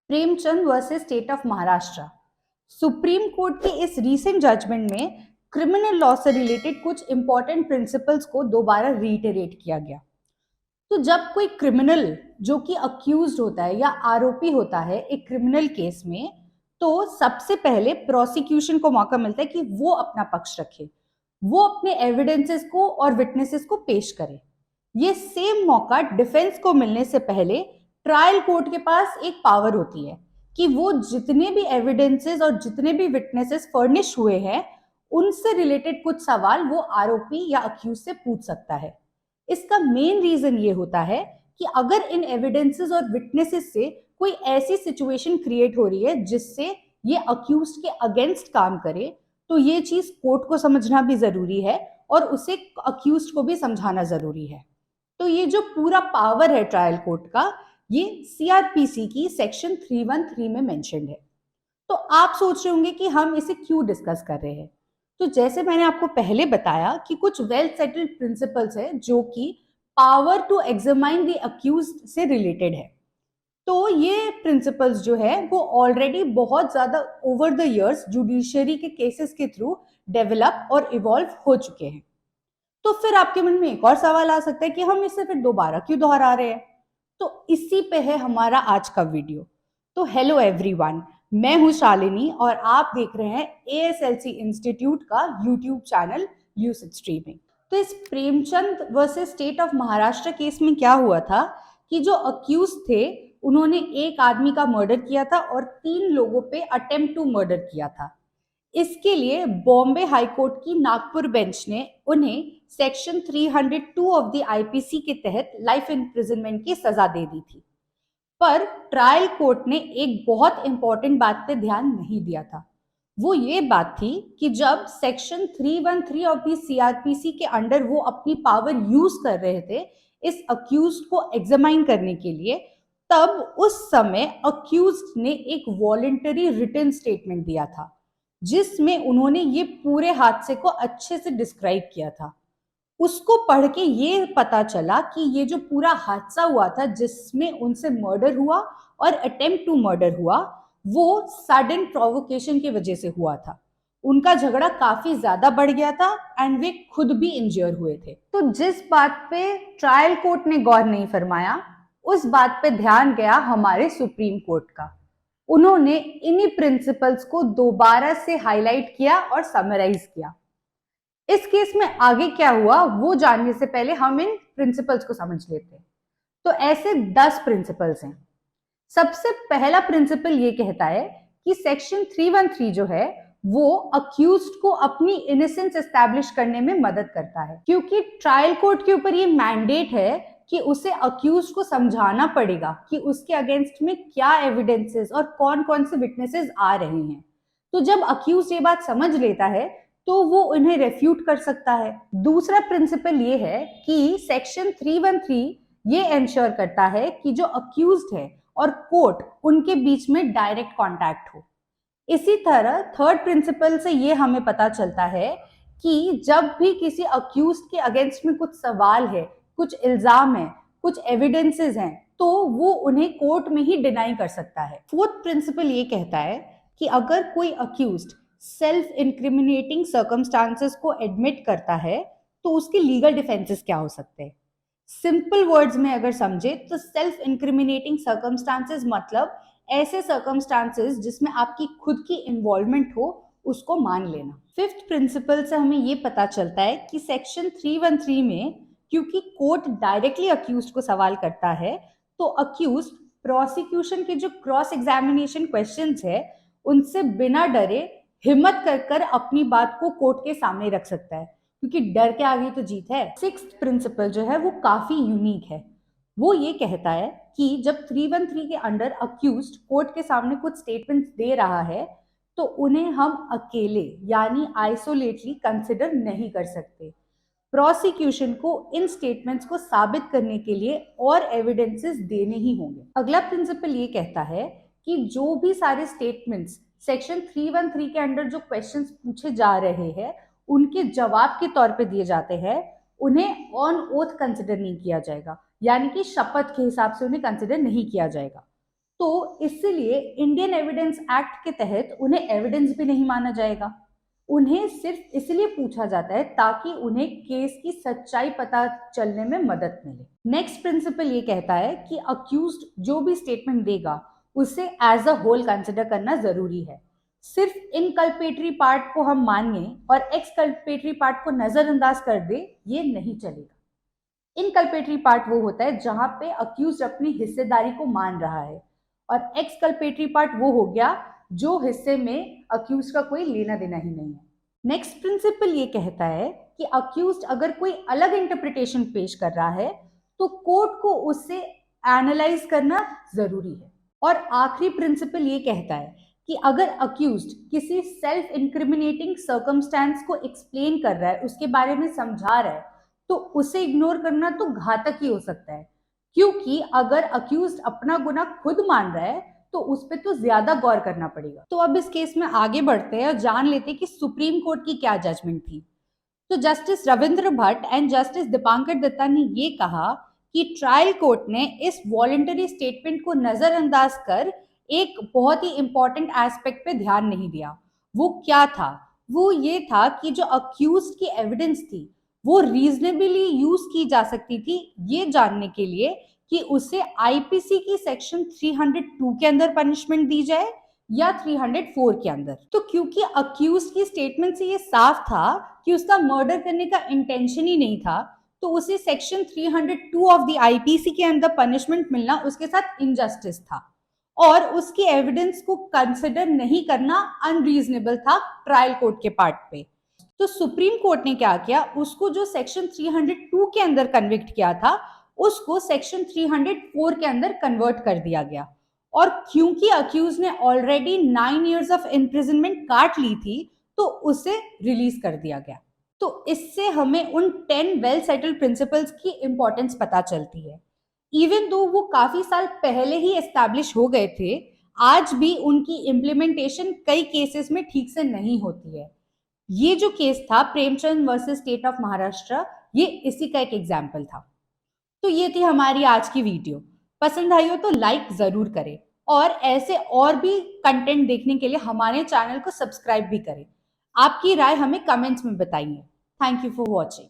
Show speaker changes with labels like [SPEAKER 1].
[SPEAKER 1] Premchand versus state of Maharashtra. Supreme court के इस recent judgement में क्रिमिनल लॉ से रिलेटेड कुछ इंपॉर्टेंट प्रिंसिपल्स को दोबारा रीइटरेट किया गया। तो जब कोई क्रिमिनल जो कि अक्यूज्ड होता है या आरोपी होता है एक क्रिमिनल केस में, तो सबसे पहले प्रोसिक्यूशन को मौका मिलता है कि वो अपना पक्ष रखे, वो अपने एविडेंसेस को और विटनेसेस को पेश करे। ये सेम मौका डिफेंस को मिलने से पहले ट्रायल कोर्ट के पास एक पावर होती है कि वो जितने भी एविडेंसेस और जितने भी विटनेसेस फर्निश हुए हैं उनसे रिलेटेड कुछ सवाल वो आरोपी या अक्यूज से पूछ सकता है। इसका मेन रीजन ये होता है कि अगर इन एविडेंसेस और विटनेसेस से कोई ऐसी सिचुएशन क्रिएट हो रही है जिससे ये अक्यूज के अगेंस्ट काम करे, तो ये चीज कोर्ट को समझना भी जरूरी है और उसे अक्यूज को भी समझाना जरूरी है। तो ये जो पूरा पावर है ट्रायल कोर्ट का, ये सीआरपीसी की सेक्शन 313 में मेंशन्ड है। तो आप सोच रहे होंगे कि हम इसे क्यों डिस्कस कर रहे हैं। तो जैसे मैंने आपको पहले बताया कि कुछ वेल सेटल्ड प्रिंसिपल्स हैं जो कि power to examine the accused से रिलेटेड है। तो ये प्रिंसिपल्स जो है वो ऑलरेडी बहुत ज्यादा ओवर द इयर्स जुडिशियरी के केसेस के थ्रू डेवलप और इवॉल्व हो चुके हैं। तो फिर आपके मन में एक और सवाल आ सकता है कि हम इसे फिर दोबारा क्यों दोहरा रहे हैं। तो इसी पे है हमारा आज का वीडियो। तो हेलो एवरीवन, मैं हूं शालिनी और आप देख रहे हैं एएसएलसी इंस्टीट्यूट का यूट्यूब चैनल ल्यूसिड स्ट्रीमिंग। तो इस Premchand versus state of Maharashtra case में क्या हुआ था कि जो अक्यूज थे उन्होंने एक आदमी का मर्डर किया था और 3 लोगों पे अटेम्प्ट टू मर्डर किया था। इसके लिए बॉम्बे हाईकोर्ट की नागपुर बेंच ने उन्हें सेक्शन 302 ऑफ द आईपीसी के तहत लाइफ इम्प्रिजनमेंट की सजा दे दी थी। पर ट्रायल कोर्ट ने एक बहुत इंपॉर्टेंट बात पे ध्यान नहीं दिया था। वो ये बात थी कि जब सेक्शन 313 ऑफ द सीआरपीसी के अंडर वो अपनी पावर यूज कर रहे थे इस अक्यूज को एग्जामाइन करने के लिए, तब उस समय अक्यूज ने एक वॉलेंटरी रिटन स्टेटमेंट दिया था जिसमें उन्होंने ये पूरे हादसे को अच्छे से डिस्क्राइब किया था। उसको पढ़ के ये पता चला कि ये जो पूरा हादसा हुआ था जिसमें उनसे मर्डर हुआ और अटेम्प्ट टू मर्डर हुआ, वो सडन प्रोवोकेशन की वजह से हुआ था। उनका झगड़ा काफी ज्यादा बढ़ गया था एंड वे खुद भी इंजर हुए थे। तो जिस बात पे ट्रायल कोर्ट ने गौर नहीं फरमाया उस बात पे ध्यान गया हमारे सुप्रीम कोर्ट का। उन्होंने इन्हीं प्रिंसिपल्स को दोबारा से हाईलाइट किया और समराइज किया। इस केस में आगे क्या हुआ वो जानने से पहले हम इन प्रिंसिपल्स को समझ लेते हैं। तो ऐसे 10 प्रिंसिपल्स हैं। सबसे पहला प्रिंसिपल ये कहता है कि सेक्शन 313 जो है वो अक्यूज्ड को अपनी इनोसेंस एस्टैब्लिश करने में मदद करता है, क्योंकि ट्रायल कोर्ट के ऊपर ये मैंडेट है कि उसे अक्यूज्ड को समझाना पड़ेगा कि उसके अगेंस्ट में क्या एविडेंसेस और कौन कौन से विटनेसेस आ रहे हैं। तो जब अक्यूज ये बात समझ लेता है तो वो उन्हें रेफ्यूट कर सकता है। दूसरा प्रिंसिपल ये है कि सेक्शन 313 ये एंश्योर करता है कि जो अक्यूज्ड है और कोर्ट उनके बीच में डायरेक्ट कांटेक्ट हो। इसी तरह थर्ड प्रिंसिपल से ये हमें पता चलता है कि जब भी किसी अक्यूज्ड के अगेंस्ट में कुछ सवाल है, कुछ इल्जाम है, कुछ एविडेंसेस हैं, तो वो उन्हें कोर्ट में ही डिनाई कर सकता है। फोर्थ प्रिंसिपल ये कहता है कि अगर कोई अक्यूज्ड सेल्फ इंक्रिमिनेटिंग सर्कमस्टांसेस को एडमिट करता है तो उसके लीगल डिफेंसेस क्या हो सकते हैं। सिंपल वर्ड्स में अगर समझे तो सेल्फ इंक्रिमिनेटिंग सर्कमस्टांसेस मतलब ऐसे सर्कमस्टांसेस जिसमें आपकी खुद की इन्वॉल्वमेंट हो, उसको मान लेना। फिफ्थ प्रिंसिपल से हमें ये पता चलता है कि सेक्शन 313 में क्योंकि कोर्ट डायरेक्टली अक्यूज्ड को सवाल करता है, तो अक्यूज्ड प्रोसिक्यूशन के जो क्रॉस एग्जामिनेशन क्वेश्चंस है उनसे बिना डरे हिम्मत कर कर अपनी बात को कोर्ट के सामने रख सकता है, क्योंकि डर के आगे तो जीत है। सिक्स्थ प्रिंसिपल जो है वो काफी यूनिक है। वो ये कहता है कि जब 313 के अंडर अक्यूज्ड कोर्ट के सामने कुछ स्टेटमेंट्स दे रहा है तो उन्हें हम अकेले यानी आइसोलेटली कंसिडर नहीं कर सकते। प्रोसिक्यूशन को इन स्टेटमेंट्स को साबित करने के लिए और एविडेंसेस देने ही होंगे। अगला प्रिंसिपल ये कहता है कि जो भी सारे स्टेटमेंट्स सेक्शन 313 के अंडर जो क्वेश्चंस पूछे जा रहे हैं उनके जवाब के तौर पे दिए जाते हैं, उन्हें ऑन ओथ कंसिडर नहीं किया जाएगा, यानी कि शपथ के हिसाब से उन्हें कंसिडर नहीं किया जाएगा। तो इसलिए इंडियन एविडेंस एक्ट के तहत उन्हें एविडेंस भी नहीं माना जाएगा। उन्हें सिर्फ इसलिए पूछा जाता है ताकि उन्हें केस की सच्चाई पता चलने में मदद मिले। नेक्स्ट प्रिंसिपल ये कहता है कि अक्यूज्ड जो भी स्टेटमेंट देगा उसे एज अ होल कंसिडर करना जरूरी है। सिर्फ इनकल्पेटरी पार्ट को हम माने और एक्सकल्पेटरी पार्ट को नजरअंदाज कर दे, ये नहीं चलेगा। इनकल्पेटरी पार्ट वो होता है जहां पे अक्यूज अपनी हिस्सेदारी को मान रहा है, और एक्सकल्पेटरी पार्ट वो हो गया जो हिस्से में अक्यूज का कोई लेना देना ही नहीं है। नेक्स्ट प्रिंसिपल ये कहता है कि अक्यूज अगर कोई अलग इंटरप्रिटेशन पेश कर रहा है तो कोर्ट को उससे एनालाइज करना जरूरी है। और आखिरी प्रिंसिपल ये कहता है कि अगर अक्यूज्ड किसी सेल्फ इंक्रिमिनेटिंग सर्कमस्टेंस को एक्सप्लेन कर रहा है, उसके बारे में समझा रहा है, तो उसे इग्नोर करना तो घातक ही हो सकता है, क्योंकि अगर अक्यूज्ड अपना गुनाह खुद मान रहा है तो उस पर तो ज्यादा गौर करना पड़ेगा। तो अब इस केस में आगे बढ़ते हैं और जान लेते हैं कि सुप्रीम कोर्ट की क्या जजमेंट थी। तो justice Ravindra Bhat and justice Dipankar Datta ने ये कहा कि ट्रायल कोर्ट ने इस वॉलंटरी स्टेटमेंट को नजरअंदाज कर एक बहुत ही इंपॉर्टेंट एस्पेक्ट पे ध्यान नहीं दिया। वो क्या था? वो ये था कि जो अक्यूज की एविडेंस थी वो रीजनेबली यूज की जा सकती थी ये जानने के लिए कि उसे आईपीसी की सेक्शन 302 के अंदर पनिशमेंट दी जाए या 304 के अंदर। तो क्योंकि अक्यूज की स्टेटमेंट से ये साफ था कि उसका मर्डर करने का इंटेंशन ही नहीं था, तो उसे सेक्शन 302 ऑफ द आईपीसी के अंदर पनिशमेंट मिलना उसके साथ इनजस्टिस था और उसकी एविडेंस को कंसिडर नहीं करना अनरीजनेबल था ट्रायल कोर्ट के पार्ट पे। तो सुप्रीम कोर्ट ने क्या किया, उसको जो सेक्शन 302 के अंदर कन्विक्ट किया था उसको सेक्शन 304 के अंदर कन्वर्ट कर दिया गया। और क्योंकि अक्यूज ने ऑलरेडी 9 इयर्स ऑफ इम्प्रिजनमेंट काट ली थी तो उसे रिलीज कर दिया गया। तो इससे हमें उन 10 वेल सेटल्ड प्रिंसिपल्स की इंपॉर्टेंस पता चलती है। इवन दो वो काफी साल पहले ही एस्टैब्लिश हो गए थे, आज भी उनकी इम्प्लीमेंटेशन कई केसेस में ठीक से नहीं होती है। ये जो केस था Premchand versus state of Maharashtra, ये इसी का एक एग्जाम्पल था। तो ये थी हमारी आज की वीडियो। पसंद आई हो तो लाइक जरूर करें और ऐसे और भी कंटेंट देखने के लिए हमारे चैनल को सब्सक्राइब भी करें। आपकी राय हमें कमेंट्स में बताइए। Thank you for watching.